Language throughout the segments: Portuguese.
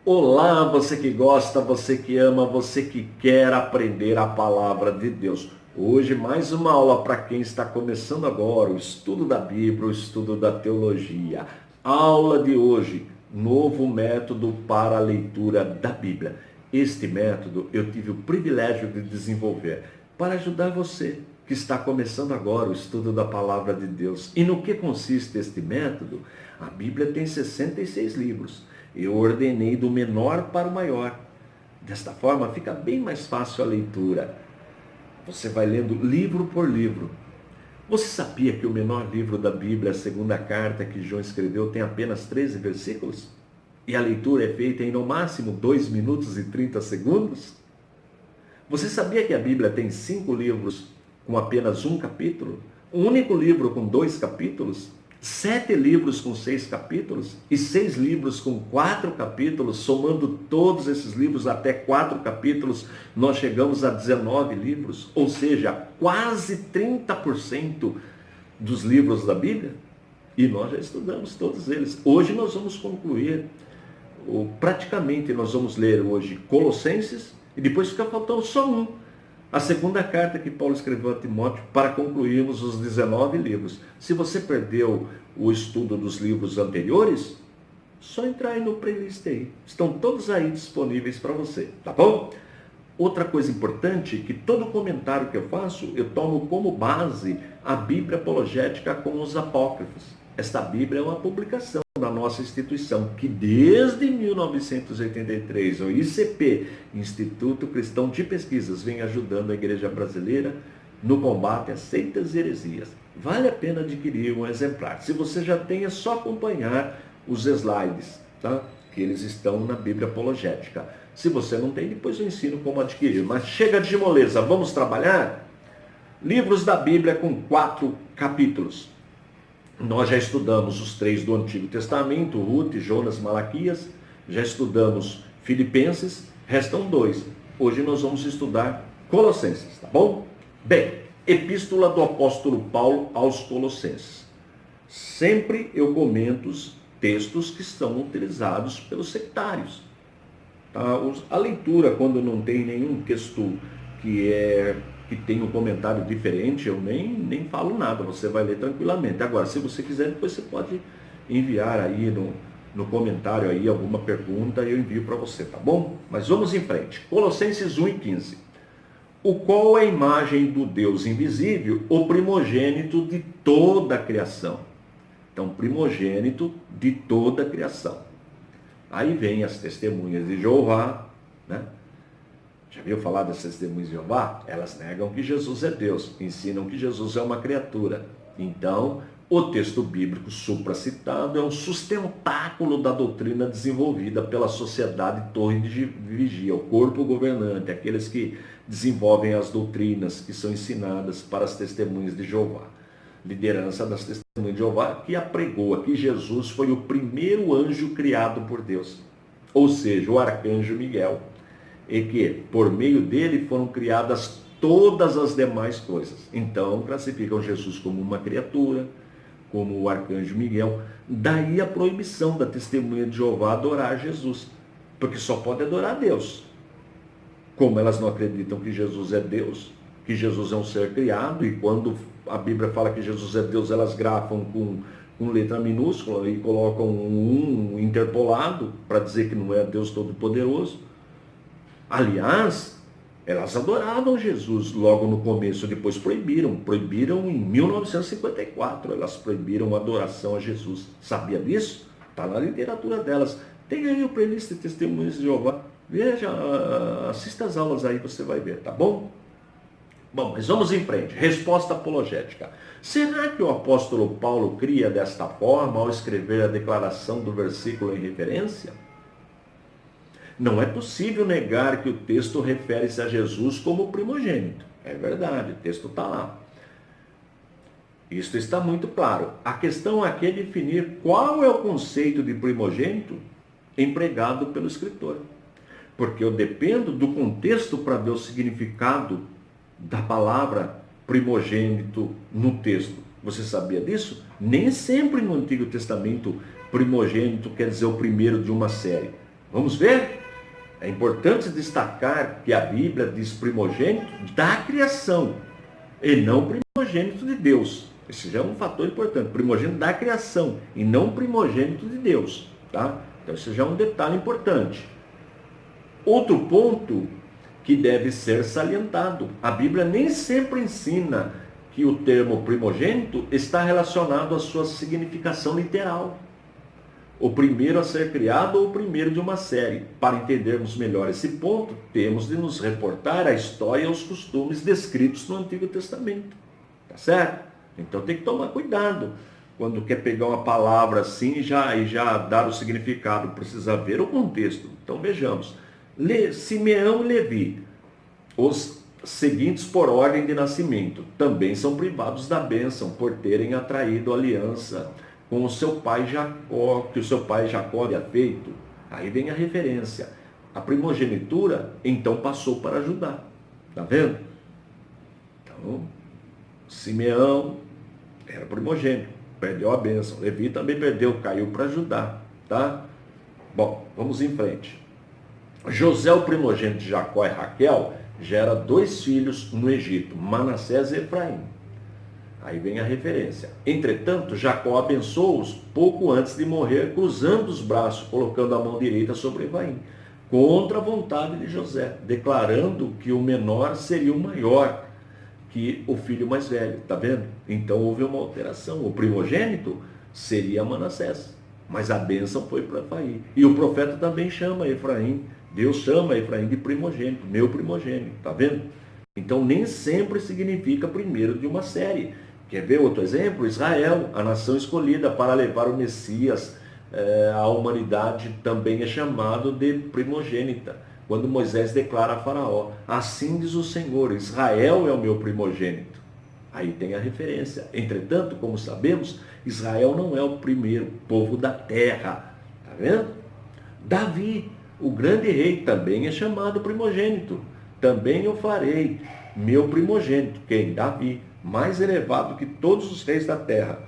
Olá, você que gosta, você que ama, você que quer aprender a palavra de Deus. Hoje mais uma aula para quem está começando agora o estudo da Bíblia, o estudo da teologia. Aula de hoje, novo método para a leitura da Bíblia. Este método eu tive o privilégio de desenvolver para ajudar você que está começando agora o estudo da palavra de Deus. E no que consiste este método? A Bíblia tem 66 livros. Eu ordenei do menor para o maior. Desta forma fica bem mais fácil a leitura. Você vai lendo livro por livro. Você sabia que o menor livro da Bíblia, a segunda carta que João escreveu, tem apenas 13 versículos? E a leitura é feita em no máximo 2 minutos e 30 segundos? Você sabia que a Bíblia tem 5 livros com apenas um capítulo? Um único livro com 2 capítulos? 7 livros com 6 capítulos e 6 livros com 4 capítulos, somando todos esses livros até 4 capítulos, nós chegamos a 19 livros, ou seja, quase 30% dos livros da Bíblia, e nós já estudamos todos eles. Hoje nós vamos concluir, praticamente nós vamos ler hoje Colossenses, e depois fica faltando só um. A segunda carta que Paulo escreveu a Timóteo para concluirmos os 19 livros. Se você perdeu o estudo dos livros anteriores, só entrar aí no playlist aí. Estão todos aí disponíveis para você, tá bom? Outra coisa importante, que todo comentário que eu faço, eu tomo como base a Bíblia Apologética com os Apócrifos. Esta Bíblia é uma publicação da nossa instituição, que desde 1983, o ICP, Instituto Cristão de Pesquisas, vem ajudando a igreja brasileira no combate às seitas e heresias. Vale a pena adquirir um exemplar. Se você já tem, é só acompanhar os slides, tá? Que eles estão na Bíblia Apologética. Se você não tem, depois eu ensino como adquirir. Mas chega de moleza, vamos trabalhar? Livros da Bíblia com 4 capítulos. Nós já estudamos os 3 do Antigo Testamento, Ruth, Jonas, Malaquias. Já estudamos Filipenses, restam 2. Hoje nós vamos estudar Colossenses, tá bom? Bem, Epístola do Apóstolo Paulo aos Colossenses. Sempre eu comento os textos que são utilizados pelos sectários. Tá? A leitura, quando não tem nenhum texto que tem um comentário diferente, eu nem falo nada, você vai ler tranquilamente. Agora, se você quiser, depois você pode enviar aí no comentário aí alguma pergunta e eu envio para você, tá bom? Mas vamos em frente. Colossenses 1:15. O qual é a imagem do Deus invisível, o primogênito de toda a criação. Então, primogênito de toda a criação. Aí vem as testemunhas de Jeová, né? Já viu falar das testemunhas de Jeová? Elas negam que Jesus é Deus, ensinam que Jesus é uma criatura. Então, o texto bíblico supracitado é um sustentáculo da doutrina desenvolvida pela sociedade torre de vigia, o corpo governante, aqueles que desenvolvem as doutrinas que são ensinadas para as testemunhas de Jeová. Liderança das testemunhas de Jeová que apregoa que Jesus foi o primeiro anjo criado por Deus, ou seja, o arcanjo Miguel, e que por meio dele foram criadas todas as demais coisas. Então classificam Jesus como uma criatura, como o arcanjo Miguel. Daí a proibição da testemunha de Jeová adorar Jesus, porque só pode adorar Deus. Como elas não acreditam que Jesus é Deus, que Jesus é um ser criado, e quando a Bíblia fala que Jesus é Deus, elas grafam com letra minúscula e colocam um interpolado para dizer que não é Deus Todo-Poderoso. Aliás, elas adoravam Jesus logo no começo, depois proibiram em 1954, elas proibiram a adoração a Jesus. Sabia disso? Está na literatura delas. Tem aí o playlist de Testemunhas de Jeová. Veja, assista as aulas aí, você vai ver, tá bom? Bom, mas vamos em frente. Resposta apologética. Será que o apóstolo Paulo cria desta forma ao escrever a declaração do versículo em referência? Não é possível negar que o texto refere-se a Jesus como primogênito. É verdade, o texto está lá. Isso está muito claro. A questão aqui é definir qual é o conceito de primogênito empregado pelo escritor. Porque eu dependo do contexto para ver o significado da palavra primogênito no texto. Você sabia disso? Nem sempre no Antigo Testamento primogênito quer dizer o primeiro de uma série. Vamos ver? É importante destacar que a Bíblia diz primogênito da criação e não primogênito de Deus. Esse já é um fator importante. Primogênito da criação e não primogênito de Deus. Tá? Então esse já é um detalhe importante. Outro ponto que deve ser salientado. A Bíblia nem sempre ensina que o termo primogênito está relacionado à sua significação literal. O primeiro a ser criado ou o primeiro de uma série. Para entendermos melhor esse ponto, temos de nos reportar à história e aos costumes descritos no Antigo Testamento. Tá certo? Então tem que tomar cuidado quando quer pegar uma palavra assim e já dar o significado. Precisa ver o contexto. Então vejamos. Simeão e Levi, os seguintes por ordem de nascimento, também são privados da bênção por terem atraído aliança com o seu pai Jacó, que o seu pai Jacó havia feito. Aí vem a referência. A primogenitura, então, passou para Judá. Está vendo? Então, Simeão era primogênito, perdeu a bênção. Levi também perdeu, caiu para Judá. Tá? Bom, vamos em frente. José, o primogênito de Jacó e Raquel, gera 2 filhos no Egito, Manassés e Efraim. Aí vem a referência. Entretanto, Jacó abençoou-os pouco antes de morrer, cruzando os braços, colocando a mão direita sobre Efraim, contra a vontade de José, declarando que o menor seria o maior que o filho mais velho. Está vendo? Então houve uma alteração. O primogênito seria Manassés, mas a bênção foi para Efraim. E o profeta também chama Efraim, Deus chama Efraim de primogênito, meu primogênito. Está vendo? Então nem sempre significa primeiro de uma série. Quer ver outro exemplo? Israel, a nação escolhida para levar o Messias à humanidade, também é chamado de primogênita. Quando Moisés declara a Faraó, assim diz o Senhor, Israel é o meu primogênito. Aí tem a referência. Entretanto, como sabemos, Israel não é o primeiro povo da terra. Está vendo? Davi, o grande rei, também é chamado primogênito. Também eu farei meu primogênito. Quem? Davi. Mais elevado que todos os reis da terra.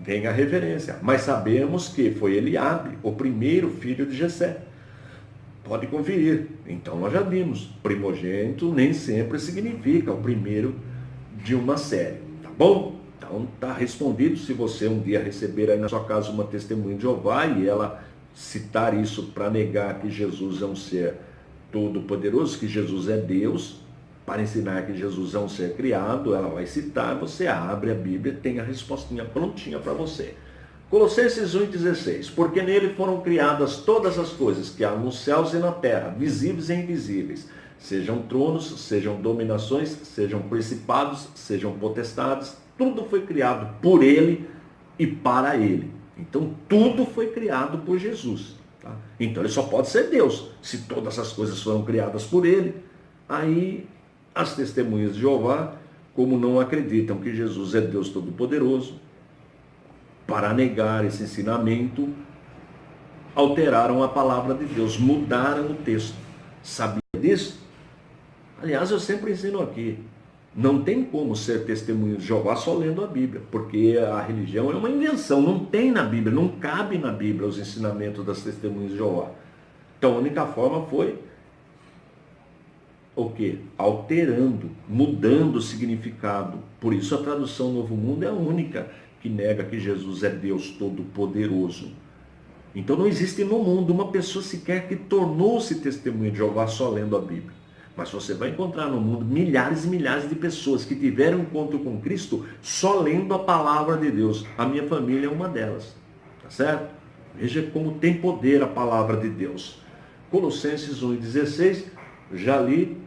Vem a referência. Mas sabemos que foi Eliabe, o primeiro filho de Jessé. Pode conferir. Então nós já vimos. Primogênito nem sempre significa o primeiro de uma série. Tá bom? Então está respondido. Se você um dia receber aí na sua casa uma testemunha de Jeová e ela citar isso para negar que Jesus é um ser todo-poderoso, que Jesus é Deus, para ensinar que Jesus é um ser criado, ela vai citar, você abre a Bíblia, tem a respostinha prontinha para você. Colossenses 1,16, porque nele foram criadas todas as coisas que há nos céus e na terra, visíveis e invisíveis, sejam tronos, sejam dominações, sejam principados, sejam potestades, tudo foi criado por ele e para ele. Então tudo foi criado por Jesus. Tá? Então ele só pode ser Deus, se todas as coisas foram criadas por ele. Aí as testemunhas de Jeová, como não acreditam que Jesus é Deus Todo-Poderoso, para negar esse ensinamento, alteraram a palavra de Deus, mudaram o texto. Sabia disso? Aliás, eu sempre ensino aqui, não tem como ser testemunho de Jeová só lendo a Bíblia, porque a religião é uma invenção, não tem na Bíblia, não cabe na Bíblia os ensinamentos das testemunhas de Jeová. Então a única forma foi o quê? Alterando, mudando o significado. Por isso a tradução Novo Mundo é a única que nega que Jesus é Deus Todo-Poderoso. Então não existe no mundo uma pessoa sequer que tornou-se testemunha de Jeová só lendo a Bíblia. Mas você vai encontrar no mundo milhares e milhares de pessoas que tiveram encontro com Cristo só lendo a palavra de Deus. A minha família é uma delas. Tá certo? Veja como tem poder a palavra de Deus. Colossenses 1,16, já li,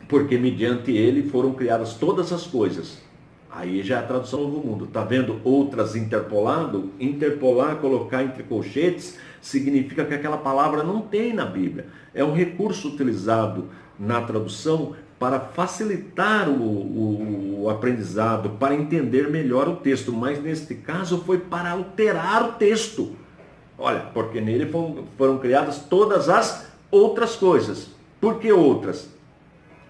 porque mediante ele foram criadas todas as coisas. Aí já é a tradução do Novo Mundo. Está vendo outras interpolado? Interpolar, colocar entre colchetes, significa que aquela palavra não tem na Bíblia. É um recurso utilizado na tradução para facilitar o aprendizado, para entender melhor o texto. Mas neste caso foi para alterar o texto. Olha, porque nele foram criadas todas as outras coisas. Por que outras?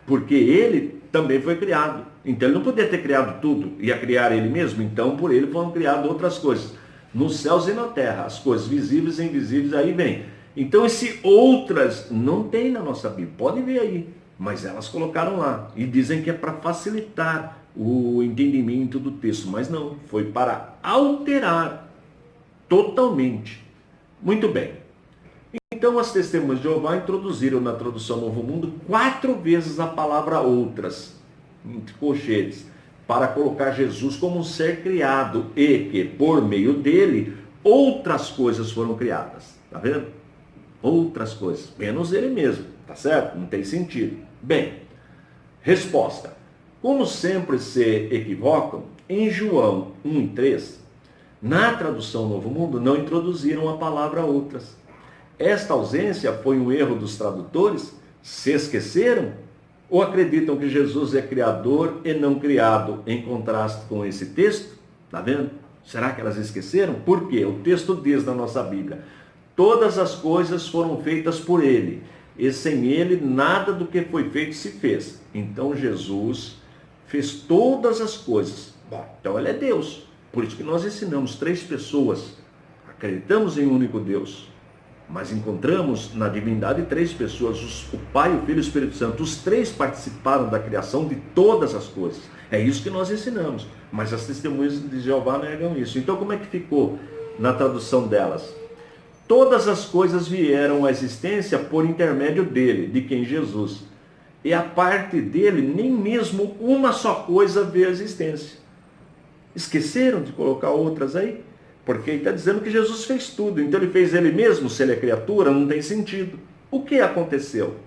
Porque ele também foi criado. Então ele não podia ter criado tudo, ia criar ele mesmo. Então por ele foram criadas outras coisas. Nos céus e na terra, as coisas visíveis e invisíveis, aí vem. Então esse outras não tem na nossa Bíblia, pode ver aí, mas elas colocaram lá e dizem que é para facilitar o entendimento do texto, mas não, foi para alterar totalmente. Muito bem. Então as testemunhas de Jeová introduziram na tradução Novo Mundo 4 vezes a palavra outras, entre colchetes, para colocar Jesus como um ser criado e que por meio dele outras coisas foram criadas. Tá vendo? Outras coisas, menos ele mesmo, tá certo? Não tem sentido. Bem, resposta. Como sempre se equivocam, em João 1:3, na tradução Novo Mundo, não introduziram a palavra outras. Esta ausência foi um erro dos tradutores? Se esqueceram? Ou acreditam que Jesus é criador e não criado, em contraste com esse texto? Tá vendo? Será que elas esqueceram? Por quê? O texto diz na nossa Bíblia: todas as coisas foram feitas por ele, e sem ele nada do que foi feito se fez. Então Jesus fez todas as coisas. Bom, então ele é Deus. Por isso que nós ensinamos 3 pessoas. Acreditamos em um único Deus, mas encontramos na divindade 3 pessoas, o Pai, o Filho e o Espírito Santo. Os 3 participaram da criação de todas as coisas. É isso que nós ensinamos. Mas as testemunhas de Jeová negam isso. Então como é que ficou na tradução delas? Todas as coisas vieram à existência por intermédio dele, de quem? Jesus. E a parte dele, nem mesmo uma só coisa veio à existência. Esqueceram de colocar outras aí? Porque ele está dizendo que Jesus fez tudo. Então ele fez ele mesmo, se ele é criatura, não tem sentido. O que aconteceu?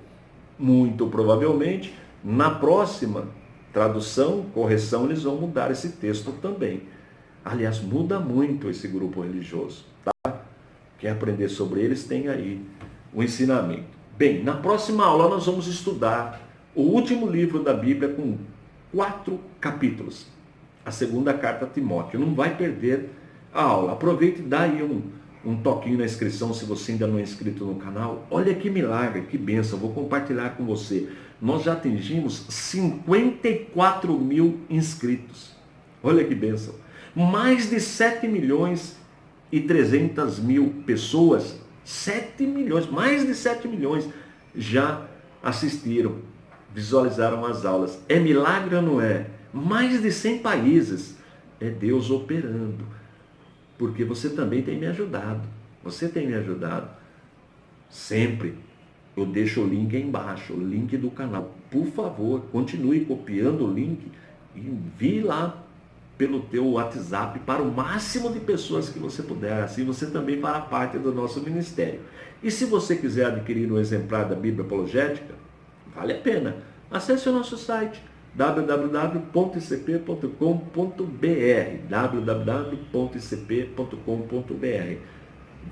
Muito provavelmente, na próxima tradução, correção, eles vão mudar esse texto também. Aliás, muda muito esse grupo religioso. Tá? Quer aprender sobre eles, tem aí o ensinamento. Bem, na próxima aula nós vamos estudar o último livro da Bíblia com 4 capítulos. A segunda carta a Timóteo. Não vai perder a aula. Aproveite e dá aí um toquinho na inscrição se você ainda não é inscrito no canal. Olha que milagre, que bênção. Vou compartilhar com você. Nós já atingimos 54 mil inscritos. Olha que bênção. Mais de 7 milhões e 300 mil pessoas, 7 milhões, mais de 7 milhões já assistiram, visualizaram as aulas. É milagre ou não é? Mais de 100 países. É Deus operando. Porque você também tem me ajudado. Você tem me ajudado. Sempre. Eu deixo o link aí embaixo, o link do canal. Por favor, continue copiando o link e envie lá pelo teu WhatsApp para o máximo de pessoas que você puder. Assim você também fará parte do nosso ministério. E se você quiser adquirir um exemplar da Bíblia Apologética, vale a pena. Acesse o nosso site www.icp.com.br www.icp.com.br.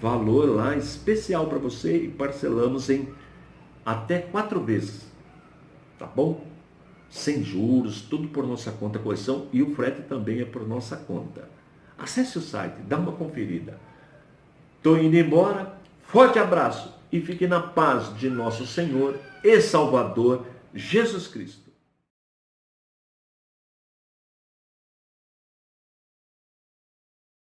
Valor lá especial para você e parcelamos em até 4 vezes. Tá bom? Sem juros, tudo por nossa conta, correção, e o frete também é por nossa conta. Acesse o site, dá uma conferida. Estou indo embora, forte abraço e fique na paz de nosso Senhor e Salvador Jesus Cristo.